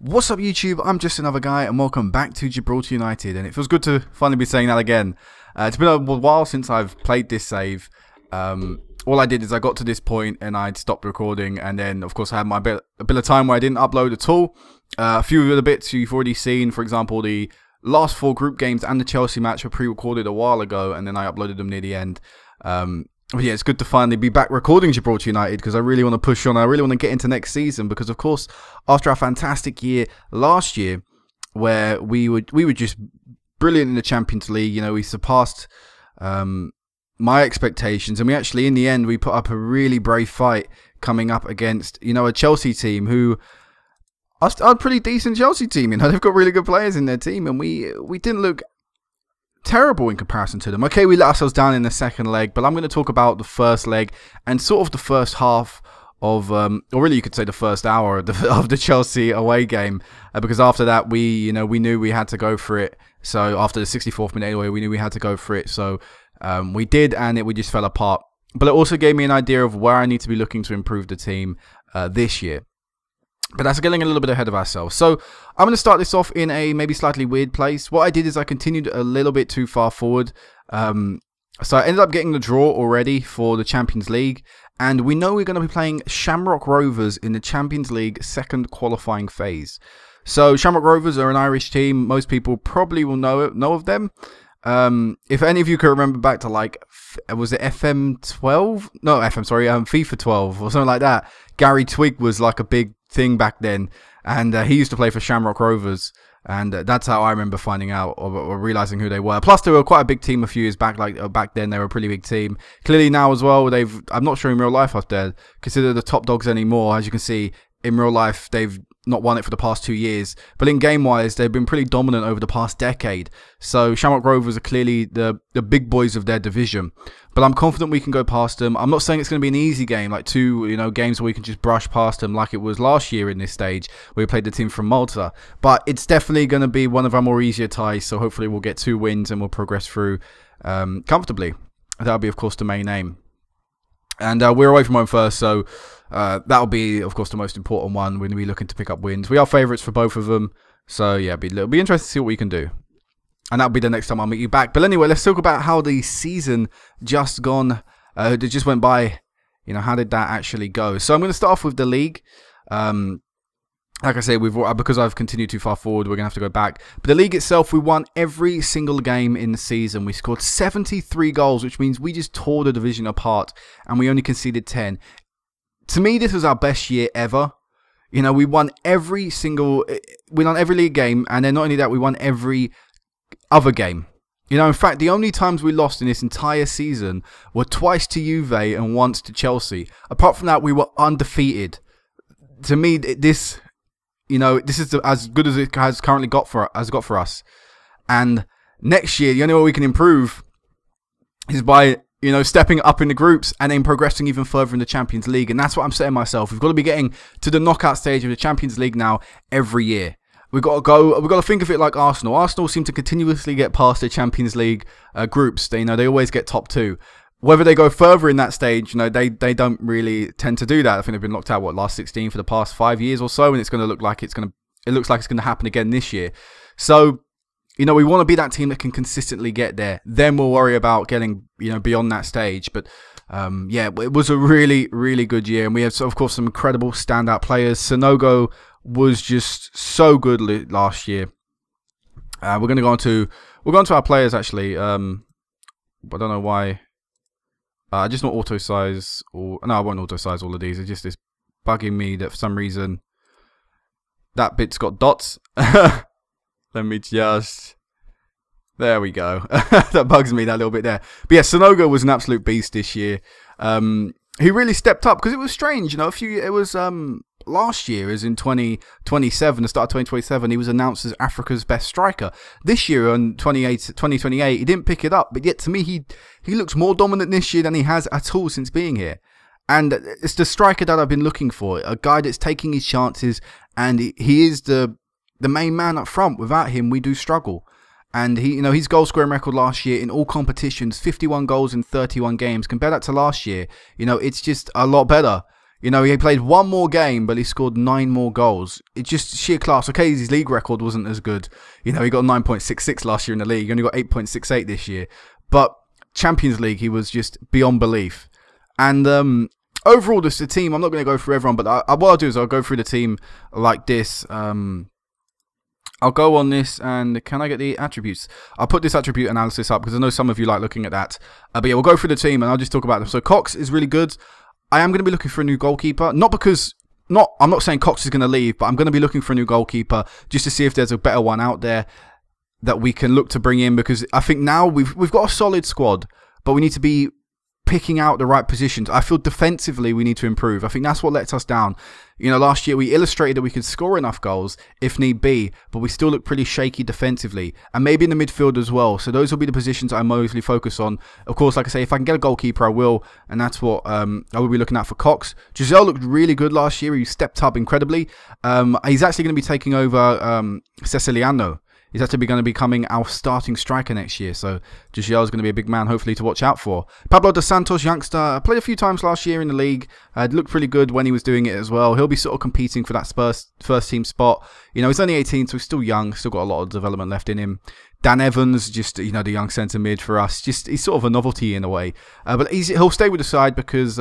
What's up YouTube, I'm just another guy and welcome back to Gibraltar United, and it feels good to finally be saying that again. It's been a while since I've played this save. All I did is I got to this point and I'd stopped recording, and then of course I had a bit of time where I didn't upload at all. A few of the bits you've already seen, for example the last 4 group games and the Chelsea match were pre-recorded a while ago, and then I uploaded them near the end. But yeah, it's good to finally be back recording Gibraltar United because I really want to push on. I really want to get into next season because, of course, after our fantastic year last year, where we were just brilliant in the Champions League, you know, we surpassed my expectations, and we actually, in the end, we put up a really brave fight coming up against, you know, a Chelsea team who are a pretty decent Chelsea team. You know, they've got really good players in their team, and we didn't look terrible in comparison to them. Okay, we let ourselves down in the second leg, but I'm going to talk about the first leg and sort of the first half of, or really you could say the first hour of the Chelsea away game, because after that we knew we had to go for it. So after the 64th minute anyway, we knew we had to go for it. So we did, and we just fell apart. But it also gave me an idea of where I need to be looking to improve the team this year. But that's getting a little bit ahead of ourselves. So I'm going to start this off in a maybe slightly weird place. What I did is I continued a little bit too far forward. So I ended up getting the draw already for the Champions League. And we know we're going to be playing Shamrock Rovers in the Champions League second qualifying phase. So Shamrock Rovers are an Irish team. Most people probably will know of them. If any of you can remember back to, like, was it FM12? No, FIFA 12 or something like that. Gary Twigg was like a big thing back then, and he used to play for Shamrock Rovers, and that's how I remember finding out or realizing who they were. Plus, they were quite a big team a few years back. Like back then, they were a pretty big team. Clearly now as well, I'm not sure in real life if they're considered the top dogs anymore. As you can see, in real life, they've not won it for the past 2 years, but in game-wise, they've been pretty dominant over the past decade. So Shamrock Rovers are clearly the big boys of their division. But I'm confident we can go past them. I'm not saying it's going to be an easy game, like 2 games where we can just brush past them like it was last year in this stage where we played the team from Malta. But it's definitely going to be one of our more easier ties, so hopefully we'll get 2 wins and we'll progress through comfortably. That'll be, of course, the main aim. And we're away from home first, so that'll be, of course, the most important one. We're going to be looking to pick up wins. We are favourites for both of them, so yeah, it'll be interesting to see what we can do. And that'll be the next time I'll meet you back. But anyway, let's talk about how the season just just went by. You know, how did that actually go? So I'm going to start off with the league. Like I say, because I've continued too far forward, we're going to have to go back. But the league itself, we won every single game in the season. We scored 73 goals, which means we just tore the division apart, and we only conceded 10. To me, this was our best year ever. You know, we won every league game, and then not only that, we won every other game. You know, in fact, the only times we lost in this entire season were twice to Juve and once to Chelsea. Apart from that, we were undefeated. To me, this is as good as it has currently got for us. And next year, the only way we can improve is by, you know, stepping up in the groups and then progressing even further in the Champions League. And that's what I'm saying myself. We've got to be getting to the knockout stage of the Champions League now every year. We've got to think of it like Arsenal. Arsenal seem to continuously get past the Champions League groups. They always get top 2. Whether they go further in that stage, you know, they don't really tend to do that. I think they've been knocked out, last 16 for the past 5 years or so, and it looks like it's going to happen again this year. So, you know, we want to be that team that can consistently get there. Then we'll worry about getting, you know, beyond that stage. But yeah, it was a really, really good year, and we have, of course, some incredible standout players. Sanogo was just so good last year. We're going to go on to our players actually. I don't know why. I just not auto size, no, I won't auto size all of these. It's just this bugging me that for some reason that bit's got dots. Let me just. There we go. That bugs me that little bit there. But yeah, Sanogo was an absolute beast this year. He really stepped up because it was strange, you know. Last year, as in 2027, the start of 2027, he was announced as Africa's best striker. This year, on 2028, he didn't pick it up, but yet to me, he looks more dominant this year than he has at all since being here. And it's the striker that I've been looking for, a guy that's taking his chances, and he is the main man up front. Without him, we do struggle. And his goal scoring record last year in all competitions, 51 goals in 31 games. Compare that to last year, you know, it's just a lot better. You know, he played one more game, but he scored 9 more goals. It's just sheer class. Okay, his league record wasn't as good. You know, he got 9.66 last year in the league. He only got 8.68 this year. But Champions League, he was just beyond belief. And overall, the team, I'm not going to go through everyone, but what I'll do is I'll go through the team like this. I'll go on this, and can I get the attributes? I'll put this attribute analysis up because I know some of you like looking at that. But yeah, we'll go through the team, and I'll just talk about them. So Cox is really good. I am going to be looking for a new goalkeeper. Not because... I'm not saying Cox is going to leave, but I'm going to be looking for a new goalkeeper just to see if there's a better one out there that we can look to bring in, because I think now we've got a solid squad, but we need to be picking out the right positions. I feel defensively we need to improve. I think that's what lets us down. You know, last year we illustrated that we could score enough goals if need be, but we still look pretty shaky defensively, and maybe in the midfield as well. So those will be the positions I mostly focus on. Of course, like I say, if I can get a goalkeeper, I will, and that's what I will be looking at for Cox. Giselle looked really good last year. He stepped up incredibly. He's actually going to be taking over Ceciliano. He's actually going to be becoming our starting striker next year. So Giselle is going to be a big man, hopefully, to watch out for. Pablo dos Santos, youngster, played a few times last year in the league. Looked pretty good when he was doing it as well. He'll be sort of competing for that Spurs first team spot. You know, he's only 18, so he's still young. Still got a lot of development left in him. Dan Evans, just, you know, the young centre mid for us. Just, he's sort of a novelty in a way. But he'll stay with the side because...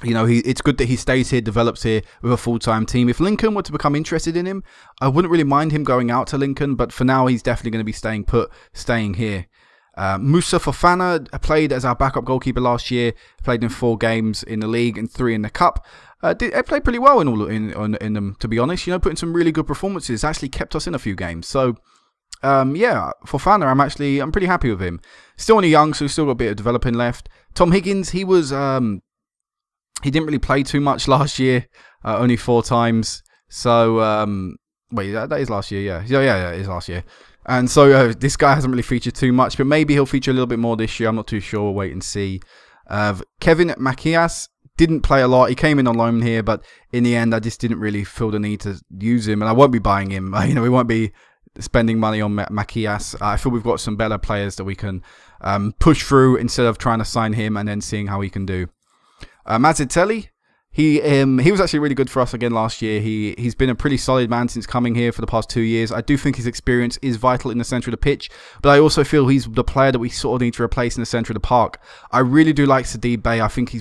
you know, it's good that he stays here, develops here with a full-time team. If Lincoln were to become interested in him, I wouldn't really mind him going out to Lincoln, but for now, he's definitely going to be staying here. Moussa Fofana played as our backup goalkeeper last year, played in 4 games in the league and 3 in the cup. Played pretty well in them, to be honest. You know, putting some really good performances, actually kept us in a few games. So, yeah, Fofana, I'm pretty happy with him. Still only young, so he's still got a bit of developing left. Tom Higgins, he was... he didn't really play too much last year, only 4 times. So, wait, that is last year, yeah. Yeah, it is last year. And so this guy hasn't really featured too much, but maybe he'll feature a little bit more this year. I'm not too sure. Wait and see. Kevin Macias didn't play a lot. He came in on loan here, but in the end, I just didn't really feel the need to use him, and I won't be buying him. You know, we won't be spending money on Macias. I feel we've got some better players that we can push through instead of trying to sign him and then seeing how he can do. Mazzatelli, he was actually really good for us again last year. He's been a pretty solid man since coming here for the past 2 years. I do think his experience is vital in the centre of the pitch, but I also feel he's the player that we sort of need to replace in the centre of the park. I really do like Sadib Bey. I think he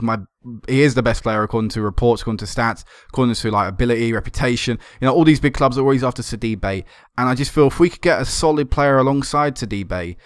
is the best player according to reports, according to stats, according to like ability, reputation. You know, all these big clubs are always after Sadib Bey, and I just feel if we could get a solid player alongside Sadib Bey,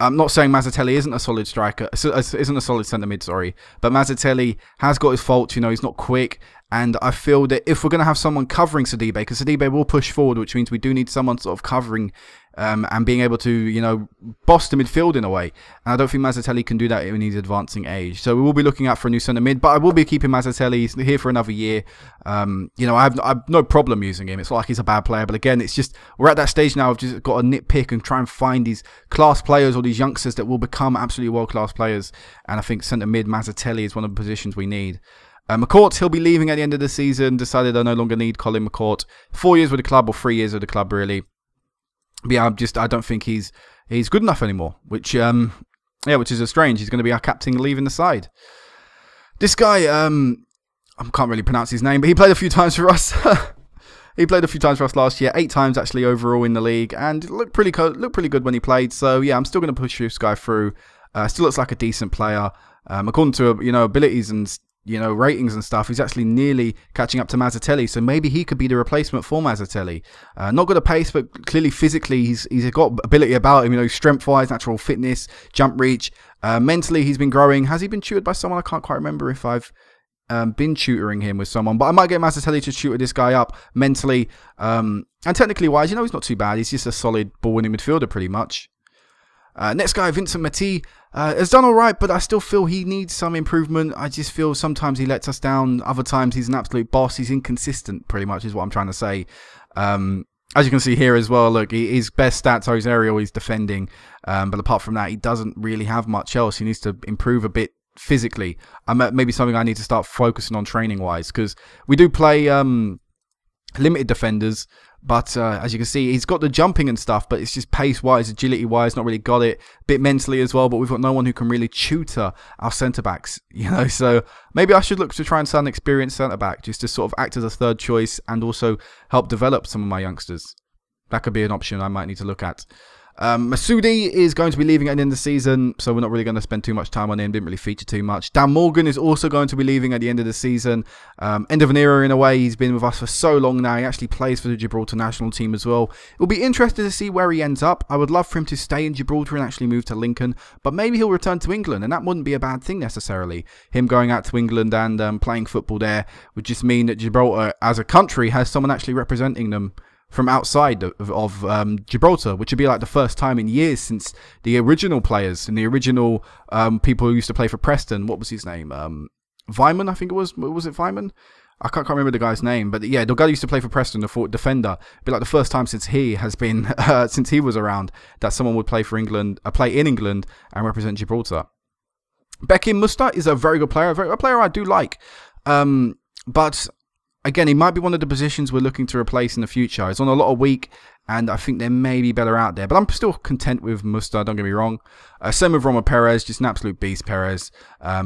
I'm not saying Mazzatelli isn't a solid striker, isn't a solid centre mid, sorry, but Mazzatelli has got his faults. You know, he's not quick, and I feel that if we're going to have someone covering Sadib Bey, because Sadib Bey will push forward, which means we do need someone sort of covering and being able to, you know, boss the midfield in a way. And I don't think Mazzatelli can do that in his advancing age. So we will be looking out for a new centre mid, but I will be keeping Mazzatelli. He's here for another year. You know, I have no problem using him. It's not like he's a bad player, but again, it's just we're at that stage now. I've just got to nitpick and try and find these class players or these youngsters that will become absolutely world-class players. And I think centre mid Mazzatelli is one of the positions we need. McCourt, he'll be leaving at the end of the season. Decided I no longer need Colin McCourt. 4 years with the club, or 3 years with the club, really. But yeah, I don't think he's good enough anymore. Which which is strange. He's going to be our captain leaving the side. This guy, I can't really pronounce his name, but he played a few times for us. He played a few times for us last year, 8 times actually overall in the league, and looked pretty good when he played. So yeah, I'm still going to push this guy through. Still looks like a decent player. According to abilities and ratings and stuff, he's actually nearly catching up to Mazzatelli, so maybe he could be the replacement for Mazzatelli. Not good at pace, but clearly physically he's got ability about him, strength-wise, natural fitness, jump reach. Mentally he's been growing. Has he been tutored by someone? I can't quite remember if I've been tutoring him with someone, but I might get Mazzatelli to tutor this guy up mentally. And technically wise, he's not too bad. He's just a solid ball-winning midfielder pretty much. Next guy, Vincent Mati, has done alright, but I still feel he needs some improvement. I just feel sometimes he lets us down, other times he's an absolute boss. He's inconsistent, pretty much, is what I'm trying to say. As you can see here as well, look, his best stats are his aerial, his defending, but apart from that, he doesn't really have much else. He needs to improve a bit physically. Maybe something I need to start focusing on training-wise, because we do play limited defenders, But as you can see, he's got the jumping and stuff, but it's just pace-wise, agility-wise, not really got it. A bit mentally as well, but we've got no one who can really tutor our centre-backs, you know. So maybe I should look to try and sign an experienced centre-back just to sort of act as a third choice and also help develop some of my youngsters. That could be an option I might need to look at. Masoudi is going to be leaving at the end of the season, so we're not really going to spend too much time on him. Didn't really feature too much. Dan Morgan is also going to be leaving at the end of the season. End of an era in a way. He's been with us for so long now. He actually plays for the Gibraltar national team as well. It will be interesting to see where he ends up. I would love for him to stay in Gibraltar and actually move to Lincoln, but maybe he'll return to England, and that wouldn't be a bad thing necessarily. Him going out to England and playing football there would just mean that Gibraltar as a country has someone actually representing them from outside of Gibraltar, which would be like the first time in years since the original players and the original people who used to play for Preston. What was his name? Vyman, I think it was. Was it Vyman? I can't remember the guy's name, but yeah, the guy who used to play for Preston, the forward defender. It'd be like the first time since he has been since he was around that someone would play for England, play in England, and represent Gibraltar. Bekim Musta is a very good player, a player I do like, but again, he might be one of the positions we're looking to replace in the future. He's on a lot of weak, and I think there may be better out there. But I'm still content with Musta, don't get me wrong. Same with Roma Perez, just an absolute beast, Perez.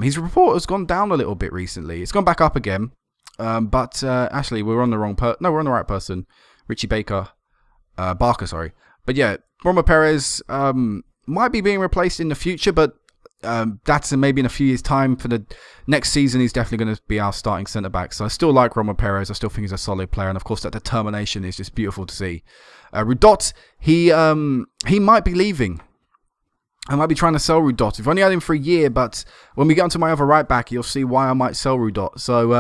His report has gone down a little bit recently. It's gone back up again. But actually, we're on the wrong we're on the right person. Richie Barker, sorry. But yeah, Roma Perez might be being replaced in the future, but that's maybe in a few years' time. For the next season, he's definitely going to be our starting centre-back. So I still like Roma Perez. I still think he's a solid player. And, of course, that determination is just beautiful to see. Rudot, he might be leaving. I might be trying to sell Rudot. We've only had him for a year, but when we get onto my other right-back, you'll see why I might sell Rudot. So,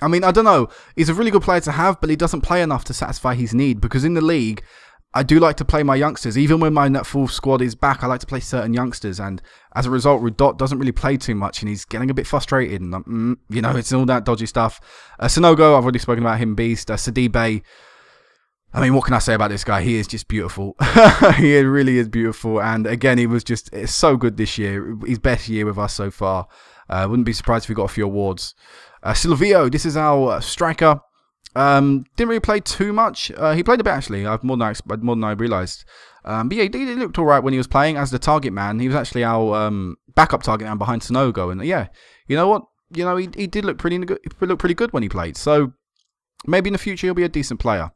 I mean, I don't know. He's a really good player to have, but he doesn't play enough to satisfy his need. Because in the league, I do like to play my youngsters. Even when my full squad is back, I like to play certain youngsters. And as a result, Rudot doesn't really play too much. And he's getting a bit frustrated. And, you know, it's all that dodgy stuff. Sonogo, I've already spoken about him, beast. Sidibe, I mean, what can I say about this guy? He is just beautiful. He really is beautiful. And again, he was just so good this year. His best year with us so far. Wouldn't be surprised if he got a few awards. Silvio, this is our striker. Didn't really play too much. He played a bit actually. More than I realised. But yeah, he looked alright when he was playing as the target man. He was actually our backup target man behind Sonogo. And yeah, you know what? You know, he did look pretty good. He looked pretty good when he played. So maybe in the future he'll be a decent player.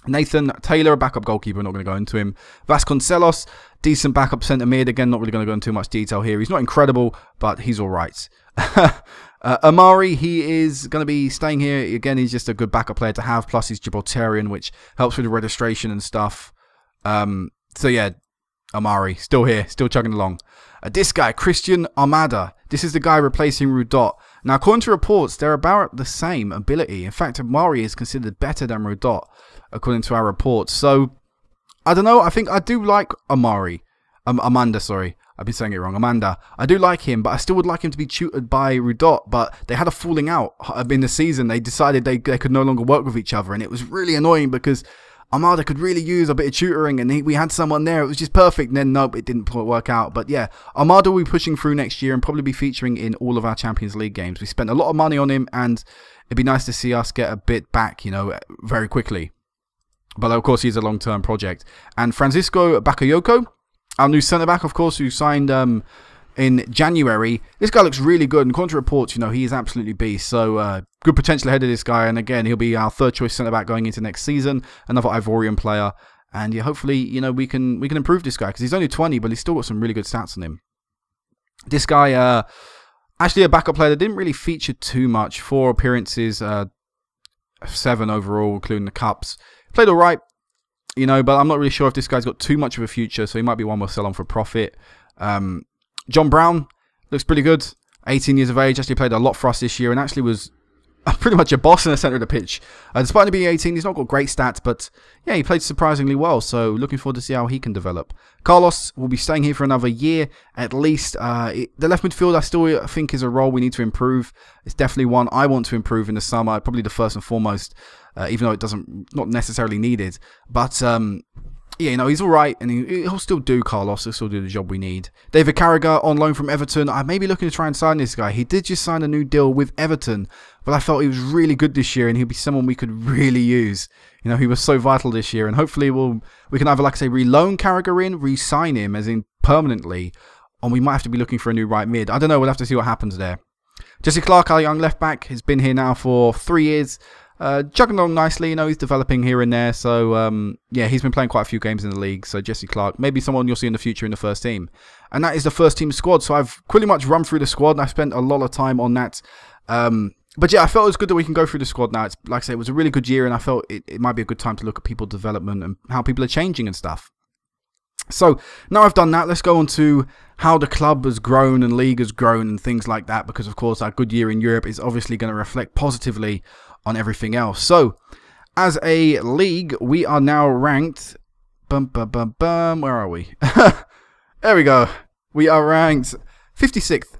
Nathan Taylor, a backup goalkeeper, not going to go into him. Vasconcelos, decent backup centre mid. Again, not really going to go into too much detail here. He's not incredible, but he's all right. Amari, he is going to be staying here. Again, he's just a good backup player to have. Plus, he's Gibraltarian, which helps with the registration and stuff. So yeah, Amari, still here, still chugging along. This guy, Christian Armada. This is the guy replacing Rudot. Now, according to reports, they're about the same ability. In fact, Amari is considered better than Rudot, according to our reports. So, I don't know. I think I do like Amari. Amanda, sorry. I've been saying it wrong. Amanda. I do like him, but I still would like him to be tutored by Rudot. But they had a falling out in the season. They decided they could no longer work with each other. And it was really annoying because Amada could really use a bit of tutoring. And we had someone there. It was just perfect. And then, nope, it didn't work out. But yeah, Amada will be pushing through next year and probably be featuring in all of our Champions League games. We spent a lot of money on him. And it'd be nice to see us get a bit back, you know, very quickly. But of course, he's a long-term project. And Francisco Bakayoko, our new centre-back, of course, who signed in January. This guy looks really good. And according to reports, you know, he is absolutely beast. So, good potential ahead of this guy. And again, he'll be our third-choice centre-back going into next season. Another Ivorian player. And yeah, hopefully, you know, we can improve this guy. Because he's only 20, but he's still got some really good stats on him. This guy, actually a backup player that didn't really feature too much. 4 appearances, 7 overall, including the Cups. Played all right, you know, but I'm not really sure if this guy's got too much of a future, so he might be one we'll sell on for profit. John Brown looks pretty good. 18 years of age, actually played a lot for us this year and actually was pretty much a boss in the centre of the pitch. Despite him being 18, he's not got great stats, but yeah, he played surprisingly well, so looking forward to see how he can develop. Carlos will be staying here for another year at least. The left midfield I still think is a role we need to improve. It's definitely one I want to improve in the summer, probably the first and foremost, even though it not necessarily needed. But yeah, you know, he's all right, and he'll still do, Carlos. He'll still do the job we need. David Carragher on loan from Everton. I may be looking to try and sign this guy. He did just sign a new deal with Everton, but I felt he was really good this year, and he'll be someone we could really use. You know, he was so vital this year, and hopefully we can either, like I say, re-loan Carragher in, re-sign him, as in permanently, and we might have to be looking for a new right mid. I don't know. We'll have to see what happens there. Jesse Clark, our young left back, has been here now for 3 years. Chugging along nicely, you know, he's developing here and there. So, yeah, he's been playing quite a few games in the league. So, Jesse Clark, maybe someone you'll see in the future in the first team. And that is the first team squad. So, I've pretty much run through the squad, and I spent a lot of time on that. But, yeah, I felt it was good that we can go through the squad now. It's, like I say, it was a really good year, and I felt it might be a good time to look at people's development and how people are changing and stuff. So, now I've done that, let's go on to how the club has grown and league has grown and things like that. Because, of course, our good year in Europe is obviously going to reflect positively on everything else. So, as a league, we are now ranked... Where are we? There we go. We are ranked 56th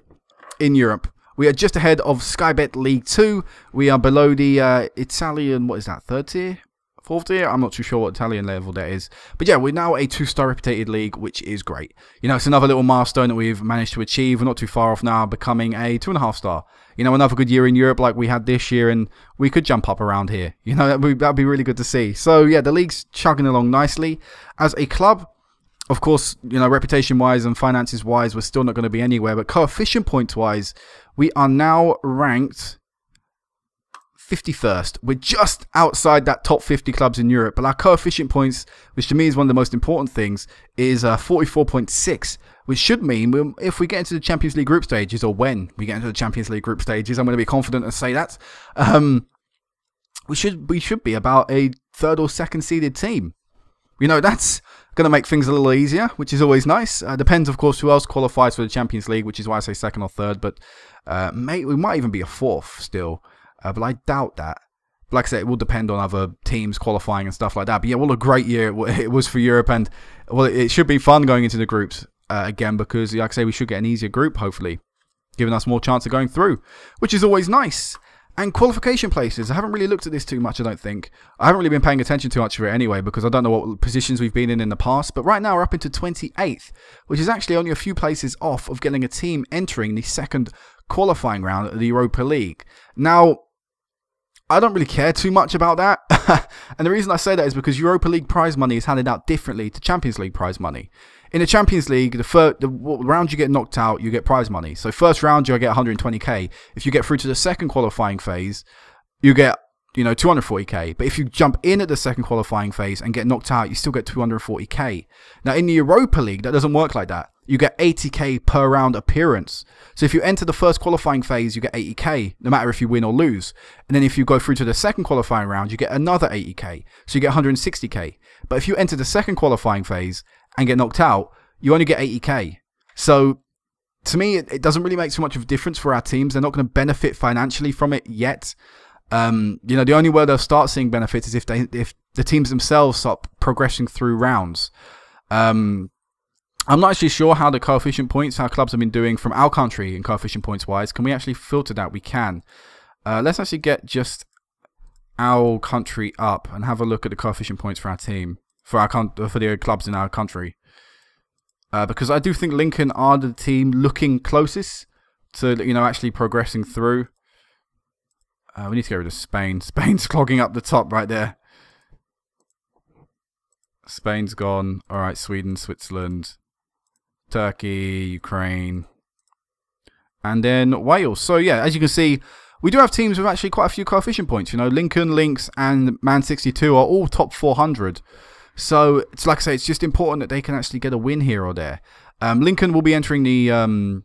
in Europe. We are just ahead of Skybet League 2. We are below the Italian, what is that, 3rd tier? 4th tier? I'm not too sure what Italian level that is. But yeah, we're now a 2-star reputed league, which is great. You know, it's another little milestone that we've managed to achieve. We're not too far off now, becoming a 2.5-star. You know, another good year in Europe like we had this year, and we could jump up around here. You know, that'd be really good to see. So yeah, the league's chugging along nicely. As a club, of course, you know, reputation-wise and finances-wise, we're still not going to be anywhere. But coefficient points-wise, we are now ranked 51st. We're just outside that top 50 clubs in Europe, but our coefficient points, which to me is one of the most important things, is 44.6, which should mean if we get into the Champions League group stages, or when we get into the Champions League group stages, I'm going to be confident and say that, we should be about a 3rd or 2nd seeded team. You know, that's going to make things a little easier, which is always nice. Depends, of course, who else qualifies for the Champions League, which is why I say 2nd or 3rd, but we might even be a 4th still. But I doubt that. But like I said, it will depend on other teams qualifying and stuff like that. But yeah, what a great year it was for Europe. And well, it should be fun going into the groups again, because like I say, we should get an easier group, hopefully, giving us more chance of going through, which is always nice. And qualification places, I haven't really looked at this too much, I don't think. I haven't really been paying attention too much for it anyway, because I don't know what positions we've been in the past. But right now we're up into 28th, which is actually only a few places off of getting a team entering the 2nd qualifying round of the Europa League. Now, I don't really care too much about that. And the reason I say that is because Europa League prize money is handed out differently to Champions League prize money. In the Champions League, the round you get knocked out, you get prize money. So first round, you'll get 120k. If you get through to the 2nd qualifying phase, you get, you know, 240k. But if you jump in at the 2nd qualifying phase and get knocked out, you still get 240k. Now, in the Europa League, that doesn't work like that. You get 80k per round appearance. So if you enter the 1st qualifying phase, you get 80k, no matter if you win or lose. And then if you go through to the 2nd qualifying round, you get another 80k. So you get 160k. But if you enter the 2nd qualifying phase and get knocked out, you only get 80k. So to me, it doesn't really make too much of a difference for our teams. They're not going to benefit financially from it yet. You know, the only way they'll start seeing benefits is if the teams themselves start progressing through rounds. I'm not actually sure how the coefficient points, how clubs have been doing from our country in coefficient points wise. Can we actually filter that? We can. Let's actually get just our country up and have a look at the coefficient points for our team, for the clubs in our country. Because I do think Lincoln are the team looking closest to, you know, actually progressing through. We need to get rid of Spain. Spain's clogging up the top right there. Spain's gone. All right, Sweden, Switzerland, Turkey, Ukraine, and then Wales. So yeah, as you can see, we do have teams with actually quite a few coefficient points. You know, Lincoln, Lynx, and Man 62 are all top 400. So it's like I say, it's just important that they can actually get a win here or there. Lincoln will be entering the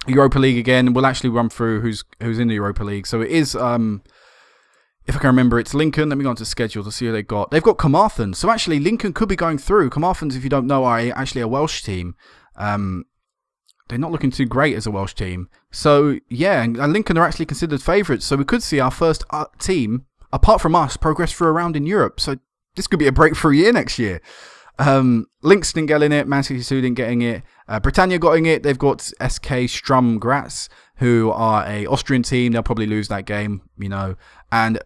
Europa League again. We'll actually run through who's in the Europa League. So it is, if I can remember, it's Lincoln. Let me go on to schedule to see who they got. They've got Carmarthen. So actually, Lincoln could be going through. Carmarthen's, if you don't know, are actually a Welsh team. They're not looking too great as a Welsh team. So yeah, and Lincoln are actually considered favourites. So we could see our first team, apart from us, progress through a round in Europe. So this could be a breakthrough year next year. Lynx didn't get in it. Man 62 didn't get in it. Britannia got in it. They've got SK Strum Graz, who are a Austrian team. They'll probably lose that game, you know. And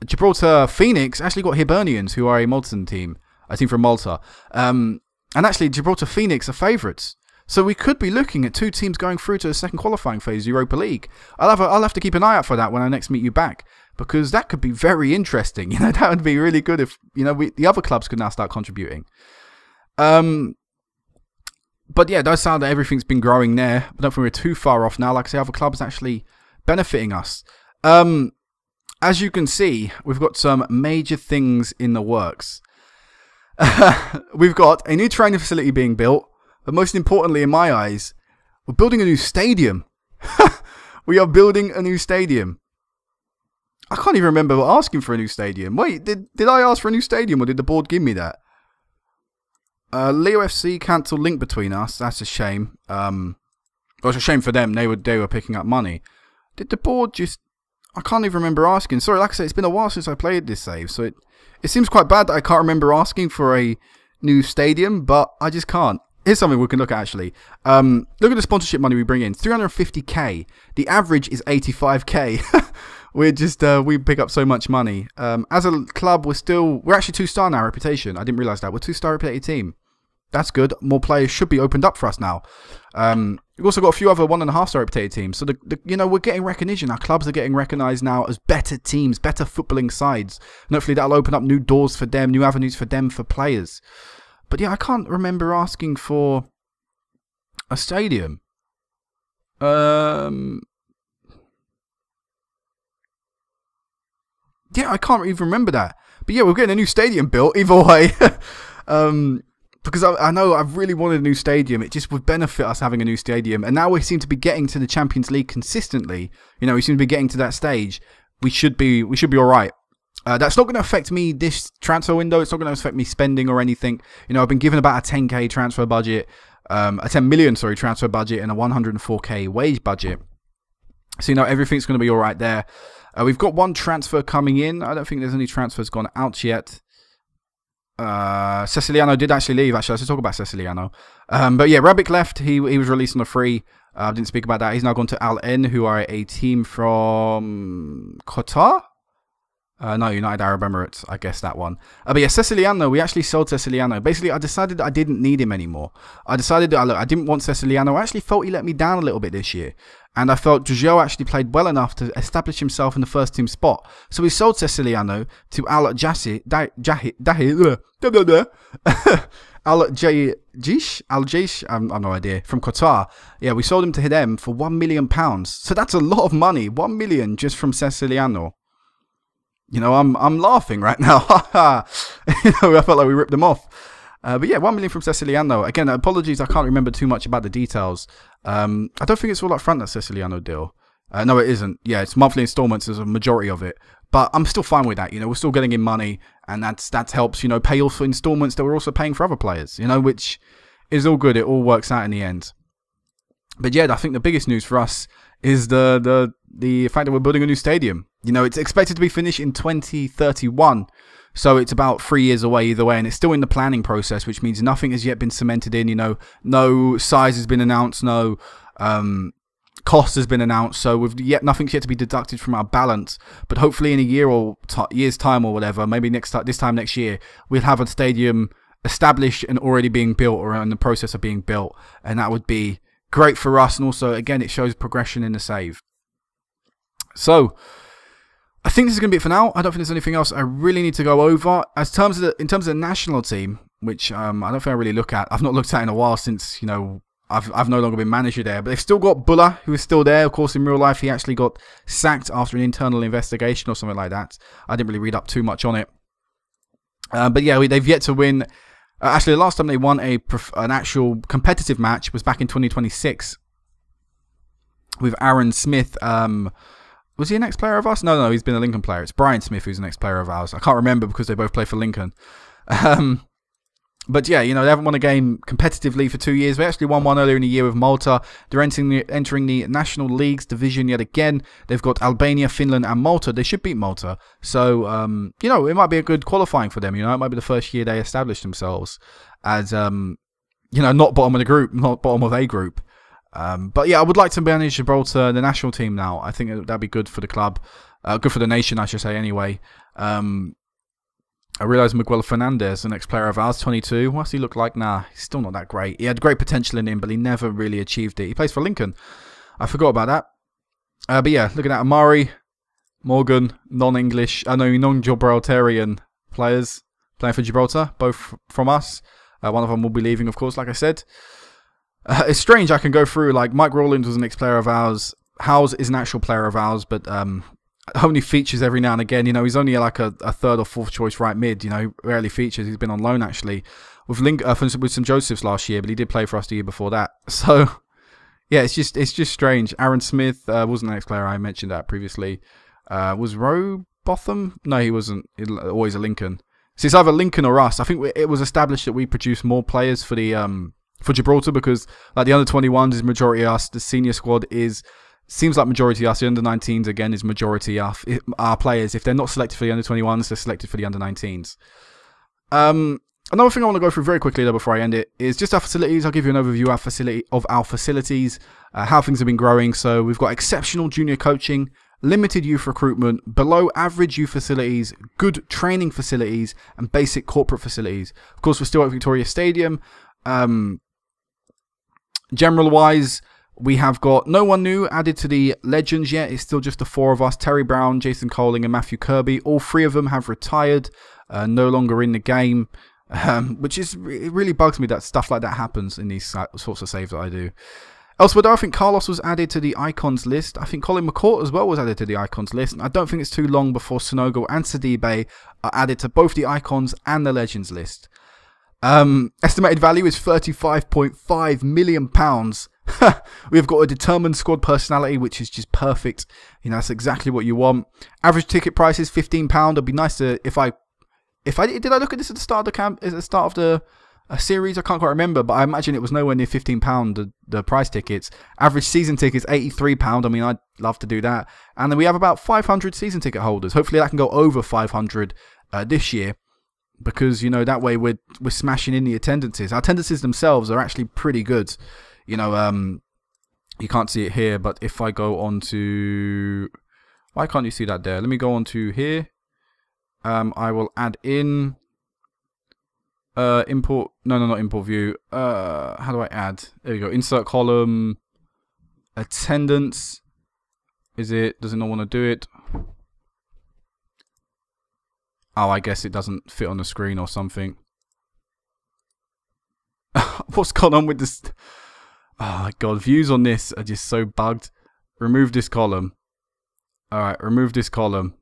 Gibraltar Phoenix actually got Hibernians, who are a Malton team. a team from Malta. And actually, Gibraltar Phoenix are favourites. So we could be looking at 2 teams going through to the second qualifying phase, Europa League. I'll have to keep an eye out for that when I next meet you back, because that could be very interesting. You know, that would be really good if, you know, the other clubs could now start contributing. But yeah, it does sound that everything's been growing there. I don't think we're too far off now. Like I say, other clubs actually benefiting us. As you can see, we've got some major things in the works. We've got a new training facility being built. But most importantly, in my eyes, we're building a new stadium. We are building a new stadium. I can't even remember asking for a new stadium. Wait, did I ask for a new stadium or did the board give me that? Leo FC cancelled link between us. That's a shame. Well, it's a shame for them. They were picking up money. Did the board just... I can't even remember asking. Sorry, like I said, it's been a while since I played this save. So it seems quite bad that I can't remember asking for a new stadium. But I just can't. Here's something we can look at, actually. Look at the sponsorship money we bring in. 350k. The average is 85k. We pick up so much money. As a club, we're actually 2-star in our reputation. I didn't realise that. We're 2-star reputed team. That's good. More players should be opened up for us now. We've also got a few other 1.5-star reputed teams. So, you know, we're getting recognition. Our clubs are getting recognised now as better teams, better footballing sides. And hopefully that'll open up new doors for them, new avenues for them, for players. But yeah, I can't remember asking for a stadium. Yeah, I can't even remember that. But yeah, we're getting a new stadium built either way. Because I know I've really wanted a new stadium. It just would benefit us having a new stadium. And now we seem to be getting to the Champions League consistently. You know, we seem to be getting to that stage. We should be all right. That's not going to affect me this transfer window. It's not going to affect me spending or anything. You know, I've been given about a 10k transfer budget, a 10 million, sorry, transfer budget, and a 104k wage budget. So, you know, everything's going to be all right there. We've got 1 transfer coming in. I don't think there's any transfers gone out yet. Ceciliano did actually leave. Actually, let's talk about Ceciliano. But yeah, Rabic left. He was released on a free. I didn't speak about that. He's now gone to Al Ain, who are a team from Qatar. No, United Arab Emirates, I guess that one. But yeah, Ceciliano, we actually sold Ceciliano. Basically, I decided that I didn't need him anymore. I decided that, look, I didn't want Ceciliano. I actually felt he let me down a little bit this year. And I felt João actually played well enough to establish himself in the first team spot. So we sold Ceciliano to Al Jaish I've no idea, from Qatar. Yeah, we sold him to them for £1 million. So that's a lot of money. 1 million just from Ceciliano. You know, I'm laughing right now. You know, I felt like we ripped them off. But yeah, 1 million from Ceciliano. Again, apologies, I can't remember too much about the details. I don't think it's all up front, that Ceciliano deal. No, it isn't. Yeah, it's monthly installments as a majority of it. But I'm still fine with that. You know, we're still getting in money, and that helps, you know, pay off for installments that we're also paying for other players, you know, which is all good. It all works out in the end. But yeah, I think the biggest news for us is the fact that we're building a new stadium. You know, it's expected to be finished in 2031. So it's about 3 years away either way, and it's still in the planning process, which means nothing has yet been cemented in. You know, no size has been announced, no cost has been announced. So nothing's yet to be deducted from our balance. But hopefully in a year or year's time or whatever, maybe this time next year, we'll have a stadium established and already being built, or in the process of being built, and that would be great for us. And also, again, it shows progression in the save. So I think this is going to be it for now. I don't think there's anything else I really need to go over. In terms of the national team, which I don't think I really look at. I've not looked at in a while since, you know, I've no longer been manager there. But they've still got Bulla, who is still there. Of course, in real life, he actually got sacked after an internal investigation or something like that. I didn't really read up too much on it. But yeah, they've yet to win. Actually, the last time they won an actual competitive match was back in 2026 with Aaron Smith. Was he an ex-player of ours? No, he's been a Lincoln player. It's Brian Smith who's an ex-player of ours. I can't remember because they both play for Lincoln. But yeah, you know, they haven't won a game competitively for 2 years. They actually won one earlier in the year with Malta. They're entering the National Leagues division yet again. They've got Albania, Finland and Malta. They should beat Malta. So, you know, it might be a good qualifying for them. You know, it might be the first year they establish themselves as, you know, not bottom of the group, not bottom of a group. But yeah, I would like to manage Gibraltar, the national team now. I think that'd be good for the club, good for the nation, I should say. Anyway, I realise Miguel Fernandez, the next player of ours, 22. What's he look like? Nah, he's still not that great. He had great potential in him, but he never really achieved it. He plays for Lincoln. I forgot about that. But yeah, look at that. Amari, Morgan, non-English, non-Gibraltarian players playing for Gibraltar, both from us. One of them will be leaving, of course, like I said. It's strange, I can go through, like, Mike Rawlins was an ex-player of ours. Howes is an actual player of ours, but only features every now and again. You know, he's only like a third or fourth choice right mid. You know, he rarely features. He's been on loan, actually, with St. Joseph's last year, but he did play for us the year before that. So, yeah, it's just strange. Aaron Smith wasn't an ex-player. I mentioned that previously. Was Rowe Botham? No, he wasn't. Always a Lincoln. So it's either Lincoln or us. I think it was established that we produce more players for the for Gibraltar because like the under-21s is majority us. The senior squad seems like majority us. The under-19s again is majority our players. If they're not selected for the under-21s, they're selected for the under-19s. Another thing I want to go through very quickly though before I end it is just our facilities. I'll give you an overview of our facilities, how things have been growing. So we've got exceptional junior coaching, limited youth recruitment, below average youth facilities, good training facilities, and basic corporate facilities. Of course, we're still at Victoria Stadium. General-wise, we have got no one new added to the Legends yet. It's still just the four of us, Terry Brown, Jason Coling, and Matthew Kirby. All three of them have retired, no longer in the game, which it really bugs me that stuff like that happens in these sorts of saves that I do. Elsewhere, though, I think Carlos was added to the icons list. I think Colin McCourt as well was added to the icons list. And I don't think it's too long before Sonogo and Sidibe are added to both the icons and the legends list. Estimated value is £35.5 million. We've got a determined squad personality, which is just perfect. You know, that's exactly what you want. Average ticket price is £15. It'd be nice to did I look at this at the start of the a series? I can't quite remember, but I imagine it was nowhere near £15 the price tickets. Average season tickets £83. I mean, I'd love to do that. And then we have about 500 season ticket holders. Hopefully that can go over 500 this year, because you know that way we're smashing in the attendances. Our attendances themselves are actually pretty good. You know, you can't see it here, but if I go on to, why can't you see that there? Let me go on to here. I will add in. Import, no, not import view. How do I add? There you go. Insert column. Attendance. Does it not want to do it? Oh, I guess it doesn't fit on the screen or something. What's gone on with this? Oh my god, views on this are just so bugged. Remove this column. Alright, remove this column.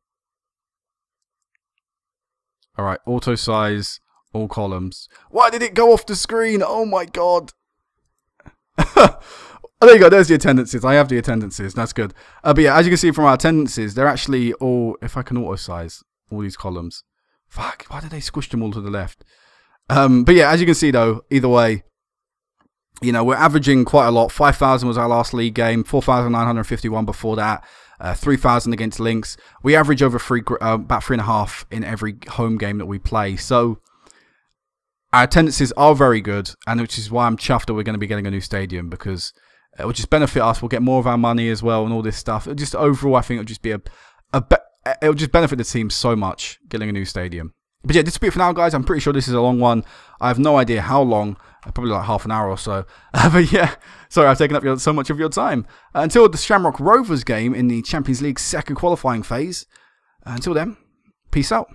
Alright, auto size. All columns. Why did it go off the screen? Oh my god. Oh, there you go. There's the attendances. I have the attendances. That's good. But yeah, as you can see from our attendances, they're actually all, if I can auto size all these columns. Fuck, why did they squish them all to the left? But yeah, as you can see though, either way, you know, we're averaging quite a lot. 5,000 was our last league game. 4,951 before that. 3,000 against Lynx. We average over about 3.5 in every home game that we play. So our attendances are very good, and which is why I'm chuffed that we're going to be getting a new stadium, because it will just benefit us. We'll get more of our money as well, and all this stuff. Just overall, I think it'll just be it'll just benefit the team so much getting a new stadium. But yeah, this will be it for now, guys. I'm pretty sure this is a long one. I have no idea how long. Probably like half an hour or so. But yeah, sorry, I've taken up so much of your time. Until the Shamrock Rovers game in the Champions League second qualifying phase. Until then, peace out.